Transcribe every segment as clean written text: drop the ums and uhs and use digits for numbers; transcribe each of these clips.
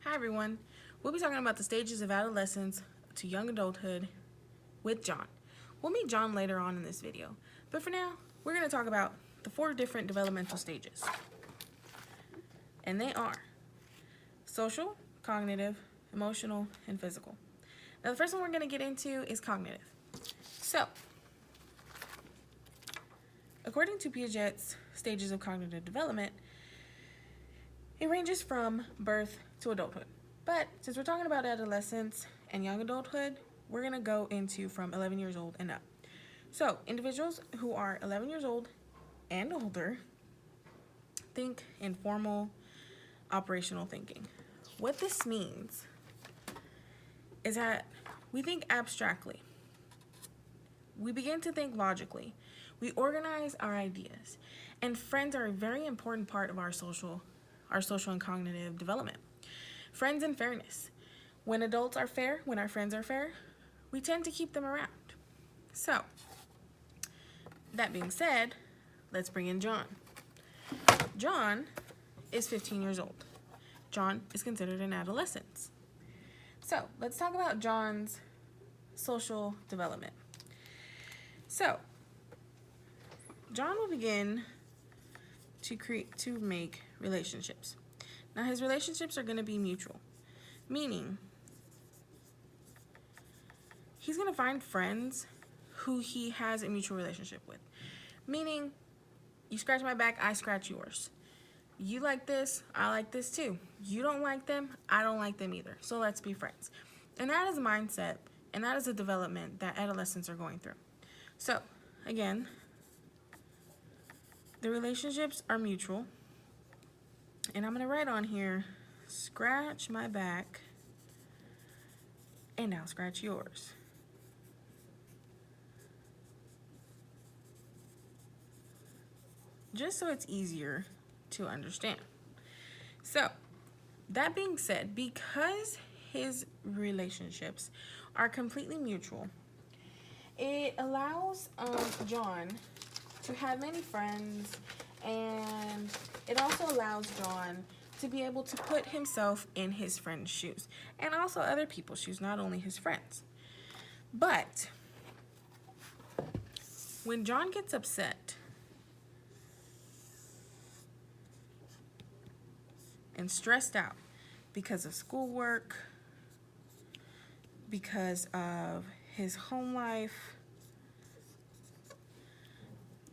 Hi everyone. We'll be talking about the stages of adolescence to young adulthood with John. We'll meet John later on in this video, but for now, we're going to talk about the 4 different developmental stages. And they are social, cognitive, emotional, and physical. Now the first one we're going to get into is cognitive. So, according to Piaget's stages of cognitive development, it ranges from birth to adulthood. But since we're talking about adolescence and young adulthood, we're going to go into from 11 years old and up. So, individuals who are 11 years old and older think in formal operational thinking. What this means is that we think abstractly. We begin to think logically. We organize our ideas. And friends are a very important part of our social and cognitive development. Friends and fairness. When adults are fair, when our friends are fair, we tend to keep them around. So, that being said, let's bring in John. John is 15 years old. John is considered an adolescent. So, let's talk about John's social development. So, John will begin to make relationships. Now his relationships are going to be mutual, meaning he's going to find friends who he has a mutual relationship with. Meaning, you scratch my back, I scratch yours. You like this, I like this too. You don't like them, I don't like them either. So let's be friends. And that is a mindset, and that is a development that adolescents are going through. So, again, the relationships are mutual. And I'm going to write on here, scratch my back, and I'll scratch yours. Just so it's easier to understand. So, that being said, because his relationships are completely mutual, it allows John to have many friends, and it also allows John to be able to put himself in his friend's shoes, and also other people's shoes, not only his friends. But when John gets upset and stressed out because of schoolwork, because of his home life,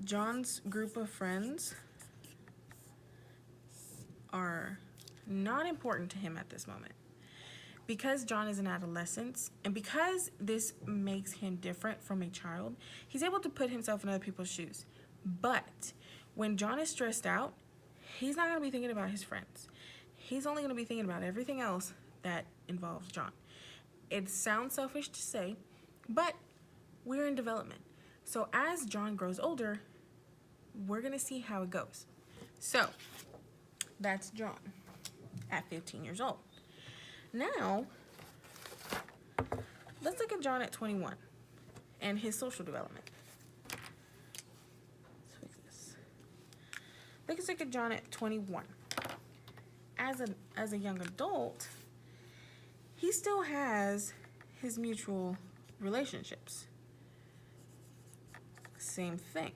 John's group of friends are not important to him at this moment. Because John is an adolescent, and because this makes him different from a child, he's able to put himself in other people's shoes. But when John is stressed out, he's not going to be thinking about his friends. He's only going to be thinking about everything else that involves John. It sounds selfish to say, but we're in development. So as John grows older, we're going to see how it goes. So, that's John at 15 years old. Now, let's look at John at 21 and his social development. Let's fix this. Let's look at John at 21. As a young adult, he still has his mutual relationships. Same thing.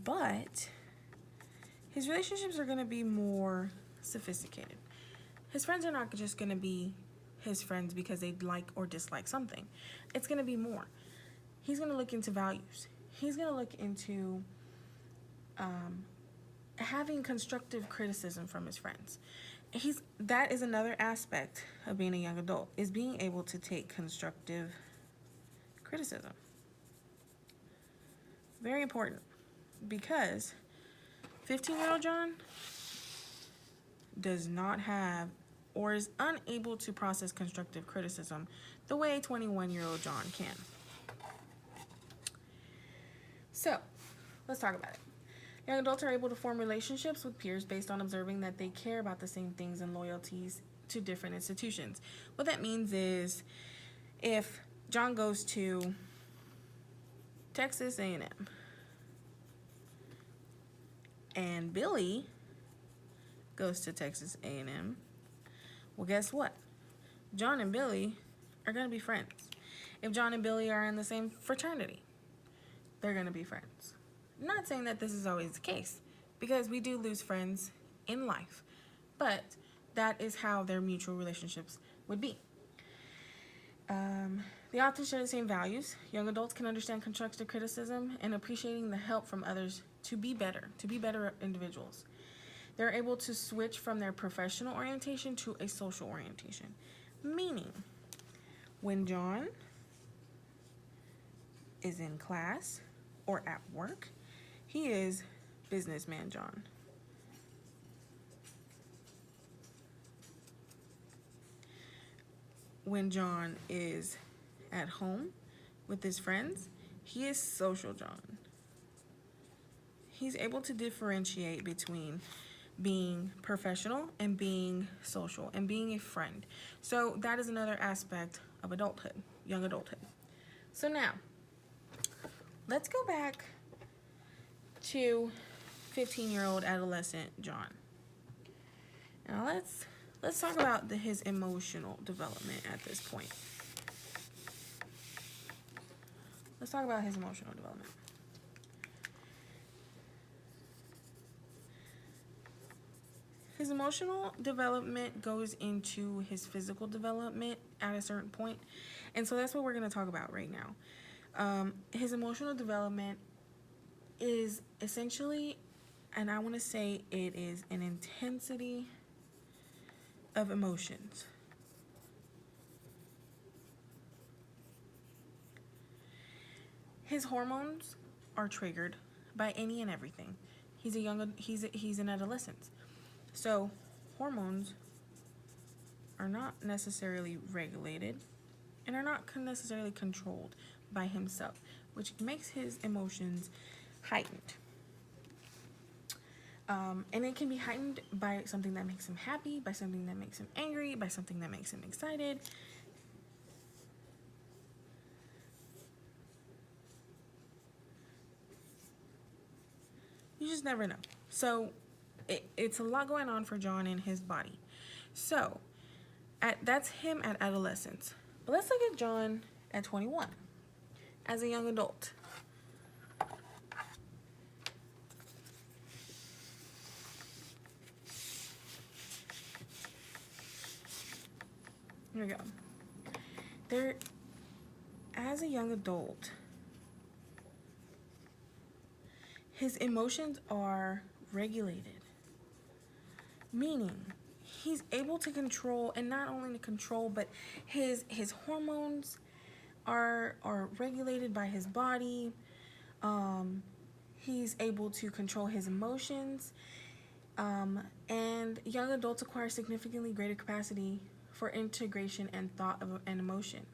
But his relationships are going to be more sophisticated. His friends are not just going to be his friends because they like or dislike something. It's going to be more. He's going to look into values. He's going to look into having constructive criticism from his friends. That is another aspect of being a young adult, is being able to take constructive criticism. Very important, because 15-year-old John does not have or is unable to process constructive criticism the way 21-year-old John can. So, let's talk about it. Young adults are able to form relationships with peers based on observing that they care about the same things and loyalties to different institutions. What that means is, if John goes to Texas A&M and Billy goes to Texas A&M. Well, guess what? John and Billy are going to be friends. If John and Billy are in the same fraternity, they're going to be friends. I'm not saying that this is always the case, because we do lose friends in life, but that is how their mutual relationships would be. They often share the same values. Young adults can understand constructive criticism and appreciating the help from others to be better individuals. They're able to switch from their professional orientation to a social orientation. Meaning, when John is in class or at work, he is businessman John. When John is at home with his friends, he is social John. He's able to differentiate between being professional and being social and being a friend. So that is another aspect of adulthood, young adulthood. So now, let's go back to 15-year-old adolescent John. Now let's talk about his emotional development at this point. Let's talk about his emotional development. His emotional development goes into his physical development at a certain point. And so that's what we're going to talk about right now. His emotional development is essentially, and I want to say it is an intensity of emotions. His hormones are triggered by any and everything. He's an adolescent. So hormones are not necessarily regulated and are not necessarily controlled by himself, which makes his emotions heightened. And it can be heightened by something that makes him happy, by something that makes him angry, by something that makes him excited. You just never know. So it's a lot going on for John in his body. So that's him at adolescence. But let's look at John at 21 as a young adult. Here we go. As a young adult, his emotions are regulated, meaning he's able to control, and not only to control, but his hormones are regulated by his body. He's able to control his emotions, and young adults acquire significantly greater capacity for integration and thought and emotion,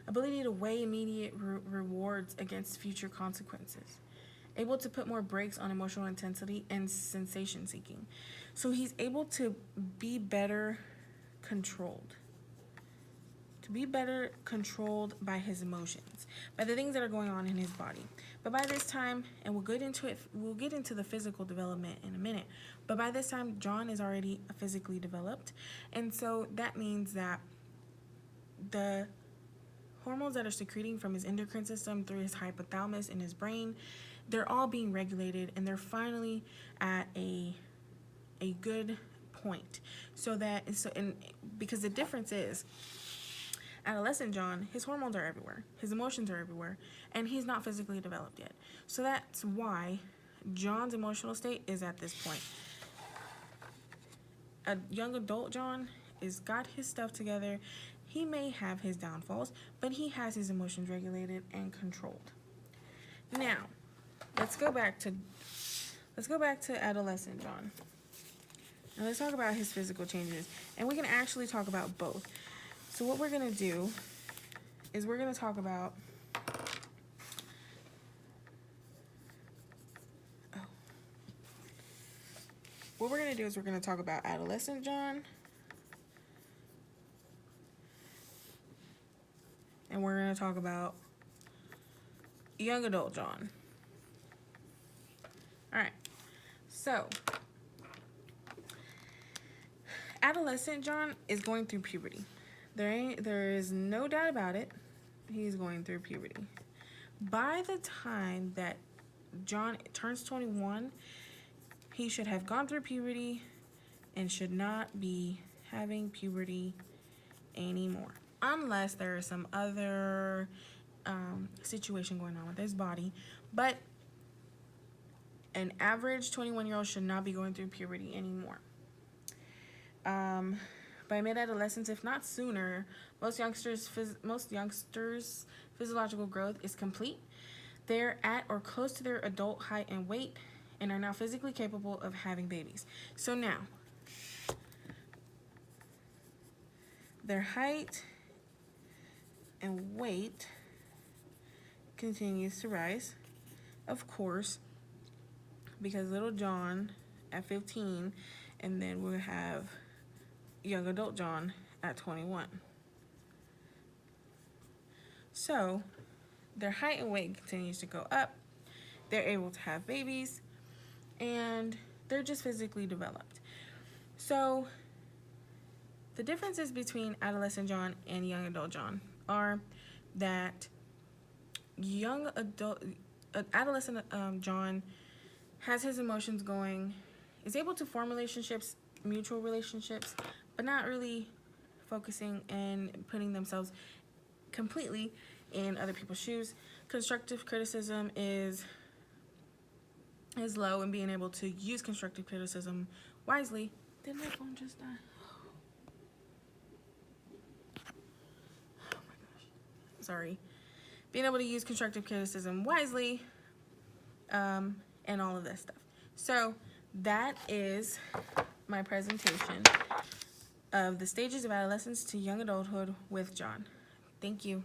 ability to weigh immediate rewards against future consequences, able to put more brakes on emotional intensity and sensation seeking. So he's able to be better controlled. To be better controlled by his emotions, by the things that are going on in his body. But by this time, and we'll get into the physical development in a minute, but by this time, John is already physically developed. And so that means that the hormones that are secreting from his endocrine system through his hypothalamus in his brain, they're all being regulated, and they're finally at a good point. Because the difference is, adolescent John, his hormones are everywhere, his emotions are everywhere, and he's not physically developed yet. So that's why John's emotional state is at this point. A young adult John is got his stuff together. He may have his downfalls, but he has his emotions regulated and controlled. Now, let's go back to adolescent John. Now let's talk about his physical changes, and we can actually talk about both. So what we're going to do is we're going to talk about adolescent John, and we're going to talk about young adult John. All right. So adolescent John is going through puberty. There is no doubt about it. He's going through puberty. By the time that John turns 21, he should have gone through puberty and should not be having puberty anymore, unless there is some other situation going on with his body. But an average 21-year-old should not be going through puberty anymore. By mid-adolescence, if not sooner, most youngsters' physiological growth is complete. They're at or close to their adult height and weight and are now physically capable of having babies. So now, their height and weight continues to rise, of course, because little John at 15, and then we'll have young adult John at 21. So their height and weight continues to go up. They're able to have babies, and they're just physically developed. So the differences between adolescent John and young adult John are that adolescent John has his emotions going, is able to form relationships, mutual relationships, but not really focusing and putting themselves completely in other people's shoes. Constructive criticism is low, and being able to use constructive criticism wisely. Did my phone just die? Oh my gosh. Sorry. Being able to use constructive criticism wisely, and all of this stuff. So that is my presentation of the stages of adolescence to young adulthood with John. Thank you.